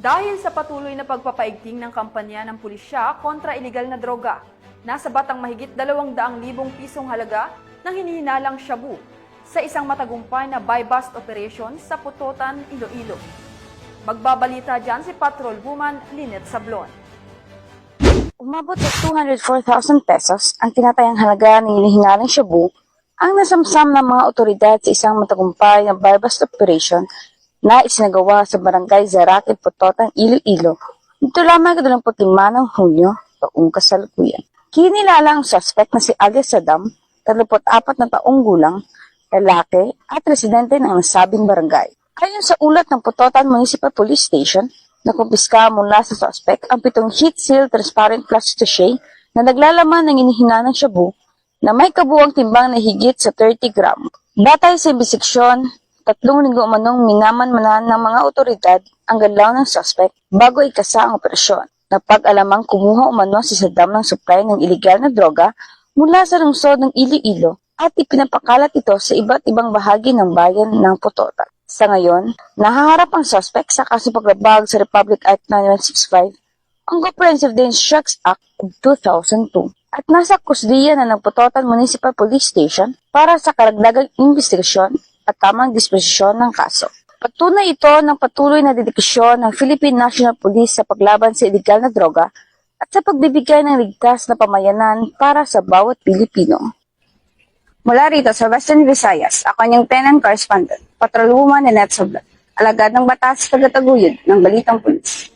Dahil sa patuloy na pagpapaigting ng kampanya ng pulisya kontra ilegal na droga, nasa batang mahigit 200,000 pisong halaga ng hinihinalang shabu sa isang matagumpay na buy-bust operation sa Putotan, Iloilo. Magbabalita dyan si Patrol Woman Lynette Sablon. Umabot sa 204,000 pesos ang tinatayang halaga ng hinihinalang shabu ang nasamsam ng mga otoridad sa isang matagumpay na buy-bust operation na isinagawa sa barangay Zaraque, Putotan, Iloilo. Ito lamang 25 ng Hunyo, taong kasalukuyan. Kinilala ang suspect na si alias Saddam, 34 na taong gulang, lalaki at residente ng nasabing barangay. Ayon sa ulat ng Putotan Municipal Police Station, nakumpiska mula sa suspect ang 7 heat seal transparent plastic sachet na naglalaman ng inihinanang shabu na may kabuuang timbang na higit sa 30 gram. Batay sa imbestigasyon, 3 linggo umanong minamanmanan ng mga otoridad ang galaw ng suspect bago ikasa ang operasyon. Napag-alamang kumuha umano si Saddam ng supply ng ilegal na droga mula sa lungsod ng Iloilo at ipinapakalat ito sa iba't ibang bahagi ng bayan ng Putotan. Sa ngayon, nahaharap ang suspect sa kasong paglabag sa Republic Act 9165, ang Comprehensive Dangerous Drugs Act of 2002, at nasa kusdiya na ng Putotan Municipal Police Station para sa karagdagang investigasyon at tamang disposisyon ng kaso. Patunay ito ng patuloy na dedikasyon ng Philippine National Police sa paglaban sa ilegal na droga at sa pagbibigay ng ligtas na pamayanan para sa bawat Pilipino. Mula rito sa Western Visayas, ako niyang tenant correspondent, Patrol Woman Lynette Sablon, alagad ng batas tagataguyod ng Balitang Pulis.